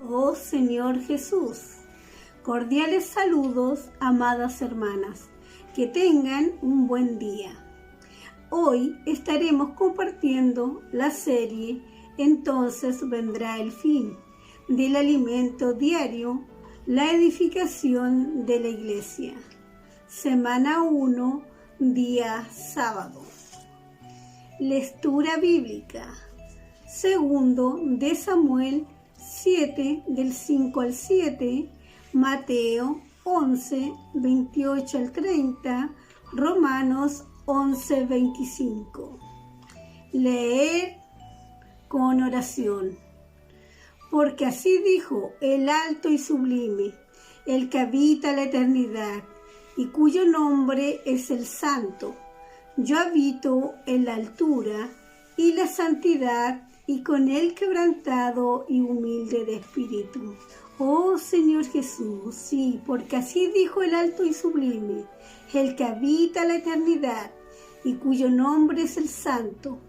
Oh Señor Jesús. Cordiales saludos, amadas hermanas. Que tengan un buen día. Hoy estaremos compartiendo la serie Entonces vendrá el fin, del alimento diario, la edificación de la iglesia. Semana 1, día sábado. Lectura bíblica. Segundo de Samuel 7, del 5 al 7, Mateo 11, 28 al 30, Romanos 11, 25. Leer con oración. Porque así dijo el alto y sublime, el que habita la eternidad, y cuyo nombre es el Santo. Yo habito en la altura y la santidad, y con el quebrantado y humilde de espíritu. Oh Señor Jesús, sí, porque así dijo el alto y sublime, el que habita la eternidad, y cuyo nombre es el Santo.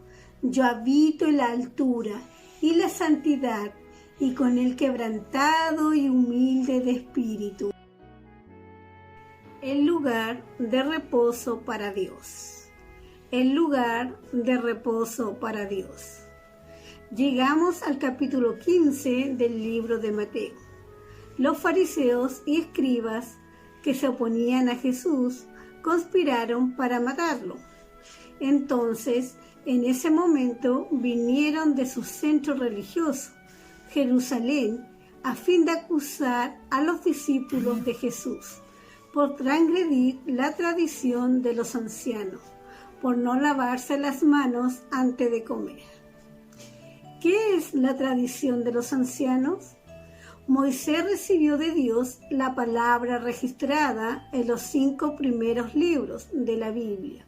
Yo habito en la altura y la santidad, y con el quebrantado y humilde de espíritu. El lugar de reposo para Dios. El lugar de reposo para Dios. Llegamos al capítulo 15 del libro de Mateo. Los fariseos y escribas que se oponían a Jesús conspiraron para matarlo. Entonces, en ese momento vinieron de su centro religioso, Jerusalén, a fin de acusar a los discípulos de Jesús por transgredir la tradición de los ancianos, por no lavarse las manos antes de comer. ¿Qué es la tradición de los ancianos? Moisés recibió de Dios la palabra registrada en los 5 primeros libros de la Biblia,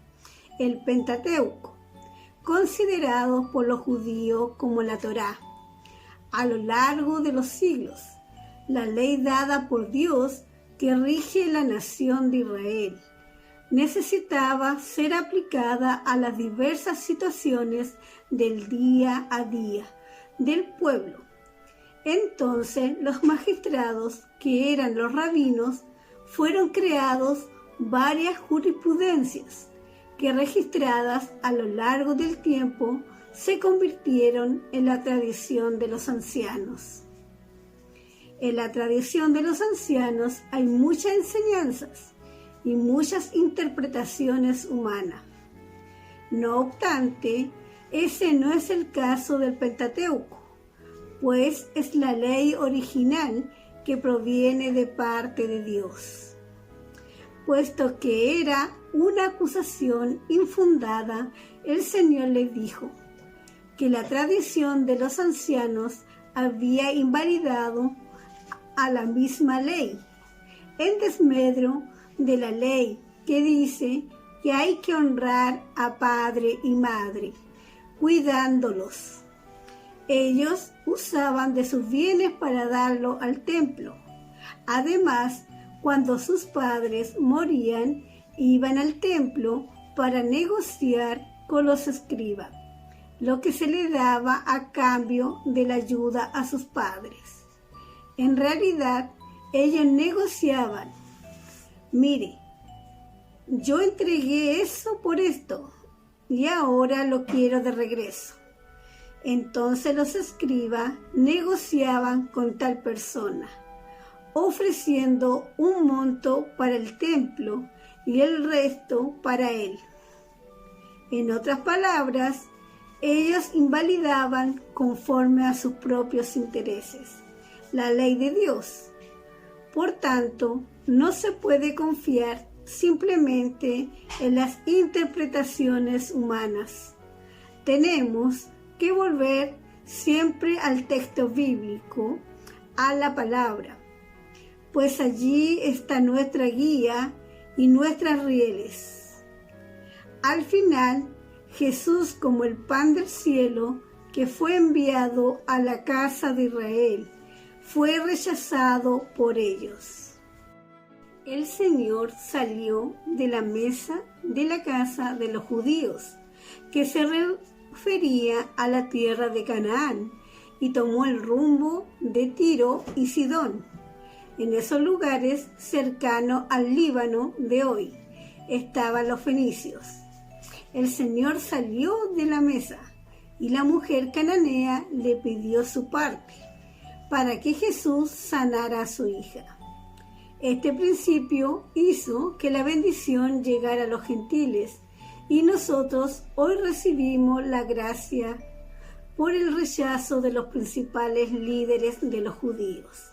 el Pentateuco, considerado por los judíos como la Torá. A lo largo de los siglos, la ley dada por Dios que rige la nación de Israel necesitaba ser aplicada a las diversas situaciones del día a día del pueblo. Entonces los magistrados, que eran los rabinos, fueron creados varias jurisprudencias que, registradas a lo largo del tiempo, se convirtieron en la tradición de los ancianos. En la tradición de los ancianos hay muchas enseñanzas y muchas interpretaciones humanas. No obstante, ese no es el caso del Pentateuco, pues es la ley original que proviene de parte de Dios. Puesto que era una acusación infundada, el Señor le dijo que la tradición de los ancianos había invalidado a la misma ley, en desmedro de la ley que dice que hay que honrar a padre y madre, cuidándolos. Ellos usaban de sus bienes para darlo al templo. Además, cuando sus padres morían, iban al templo para negociar con los escribas lo que se le daba a cambio de la ayuda a sus padres. En realidad, ellos negociaban: mire, yo entregué eso por esto y ahora lo quiero de regreso. Entonces los escribas negociaban con tal persona, ofreciendo un monto para el templo y el resto para él. En otras palabras, ellos invalidaban, conforme a sus propios intereses, la ley de Dios. Por tanto, no se puede confiar simplemente en las interpretaciones humanas. Tenemos que volver siempre al texto bíblico, a la palabra, pues allí está nuestra guía y nuestras rieles. Al final, Jesús, como el pan del cielo que fue enviado a la casa de Israel, fue rechazado por ellos. El Señor salió de la mesa de la casa de los judíos, que se refería a la tierra de Canaán, y tomó el rumbo de Tiro y Sidón. En esos lugares cercanos al Líbano de hoy estaban los fenicios. El Señor salió de la mesa y la mujer cananea le pidió su parte para que Jesús sanara a su hija. Este principio hizo que la bendición llegara a los gentiles y nosotros hoy recibimos la gracia por el rechazo de los principales líderes de los judíos.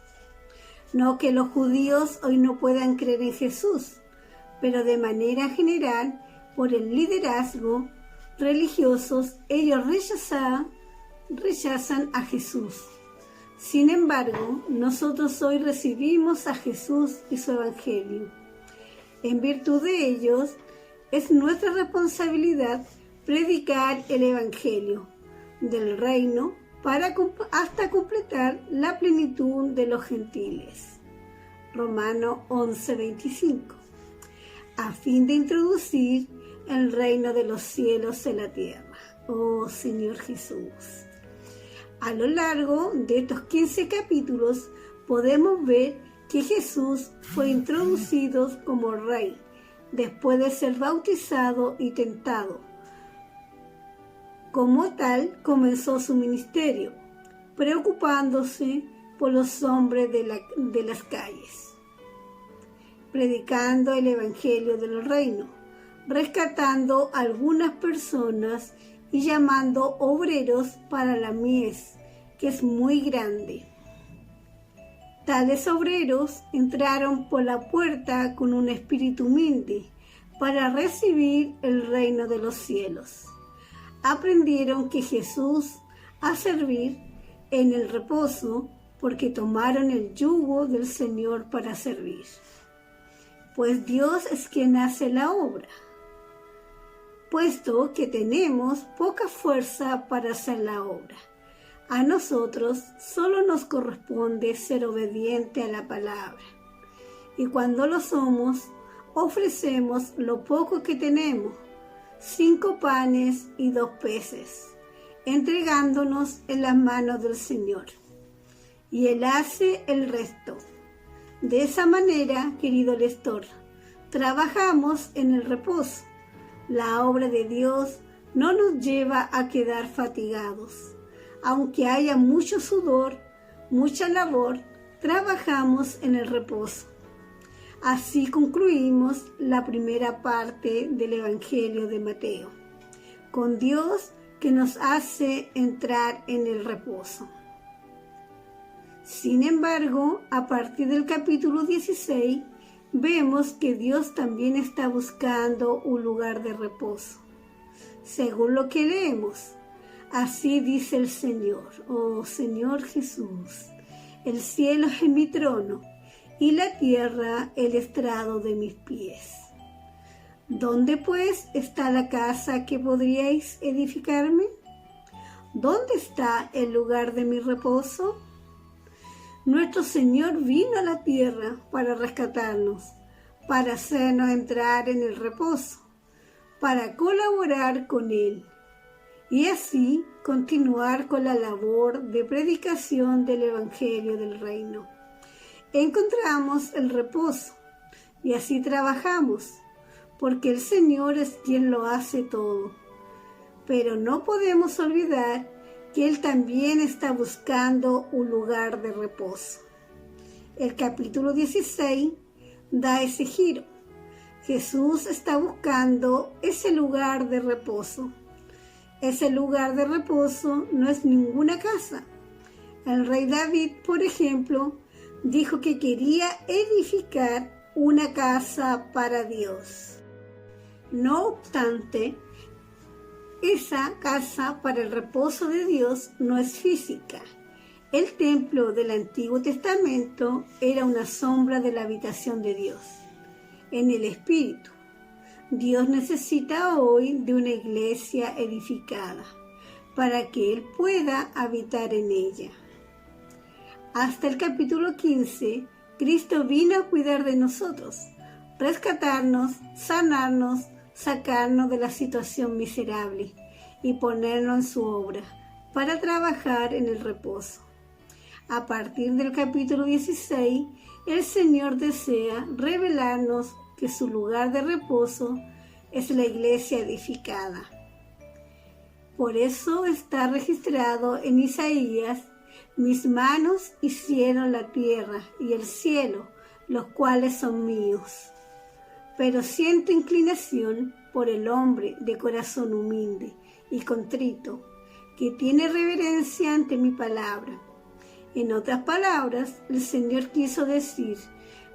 No que los judíos hoy no puedan creer en Jesús, pero de manera general, por el liderazgo religiosos, ellos rechazan a Jesús. Sin embargo, nosotros hoy recibimos a Jesús y su Evangelio. En virtud de ellos, es nuestra responsabilidad predicar el Evangelio del reino hasta completar la plenitud de los gentiles. Romanos 11:25. A fin de introducir el reino de los cielos en la tierra. Oh Señor Jesús. A lo largo de estos 15 capítulos podemos ver que Jesús fue introducido como rey después de ser bautizado y tentado. Como tal, comenzó su ministerio, preocupándose por los hombres de las calles, predicando el evangelio del reino, rescatando a algunas personas y llamando obreros para la mies, que es muy grande. Tales obreros entraron por la puerta con un espíritu humilde para recibir el reino de los cielos. Aprendieron que Jesús a servir en el reposo porque tomaron el yugo del Señor para servir. Pues Dios es quien hace la obra, puesto que tenemos poca fuerza para hacer la obra. A nosotros solo nos corresponde ser obediente a la palabra. Y cuando lo somos, ofrecemos lo poco que tenemos, 5 panes y 2 peces, entregándonos en las manos del Señor. Y Él hace el resto. De esa manera, querido lector, trabajamos en el reposo. La obra de Dios no nos lleva a quedar fatigados. Aunque haya mucho sudor, mucha labor, trabajamos en el reposo. Así concluimos la primera parte del Evangelio de Mateo, con Dios que nos hace entrar en el reposo. Sin embargo, a partir del capítulo 16, vemos que Dios también está buscando un lugar de reposo. Según lo que leemos, así dice el Señor: oh Señor Jesús, el cielo es mi trono y la tierra el estrado de mis pies. ¿Dónde pues está la casa que podríais edificarme? ¿Dónde está el lugar de mi reposo? Nuestro Señor vino a la tierra para rescatarnos, para hacernos entrar en el reposo, para colaborar con Él y así continuar con la labor de predicación del Evangelio del Reino. Encontramos el reposo y así trabajamos, porque el Señor es quien lo hace todo. Pero no podemos olvidar que Él también está buscando un lugar de reposo. El capítulo 16 da ese giro. Jesús está buscando ese lugar de reposo. Ese lugar de reposo no es ninguna casa. El rey David, por ejemplo, dijo que quería edificar una casa para Dios. No obstante, esa casa para el reposo de Dios no es física. El templo del Antiguo Testamento era una sombra de la habitación de Dios, en el Espíritu. Dios necesita hoy de una iglesia edificada para que Él pueda habitar en ella. Hasta el capítulo 15, Cristo vino a cuidar de nosotros, rescatarnos, sanarnos, sacarnos de la situación miserable y ponernos en su obra, para trabajar en el reposo. A partir del capítulo 16, el Señor desea revelarnos que su lugar de reposo es la iglesia edificada. Por eso está registrado en Isaías: mis manos hicieron la tierra y el cielo, los cuales son míos. Pero siento inclinación por el hombre de corazón humilde y contrito, que tiene reverencia ante mi palabra. En otras palabras, el Señor quiso decir: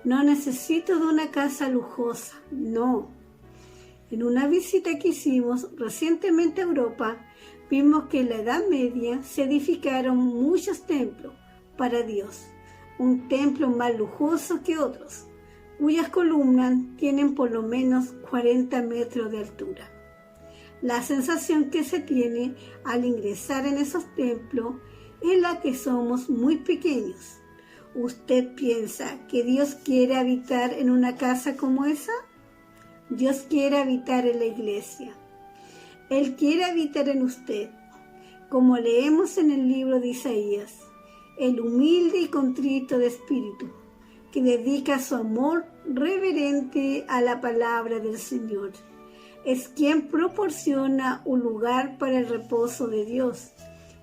no necesito de una casa lujosa, no. En una visita que hicimos recientemente a Europa, vimos que en la Edad Media se edificaron muchos templos para Dios, un templo más lujoso que otros, cuyas columnas tienen por lo menos 40 metros de altura. La sensación que se tiene al ingresar en esos templos es la que somos muy pequeños. ¿Usted piensa que Dios quiere habitar en una casa como esa? Dios quiere habitar en la iglesia. Él quiere habitar en usted, como leemos en el libro de Isaías, el humilde y contrito de espíritu, que dedica su amor reverente a la palabra del Señor. Es quien proporciona un lugar para el reposo de Dios.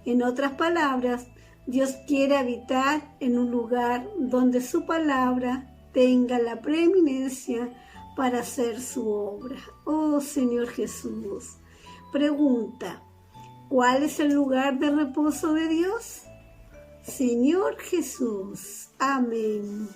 En otras palabras, Dios quiere habitar en un lugar donde su palabra tenga la preeminencia para hacer su obra. Oh Señor Jesús. Pregunta: ¿cuál es el lugar de reposo de Dios? Señor Jesús. Amén.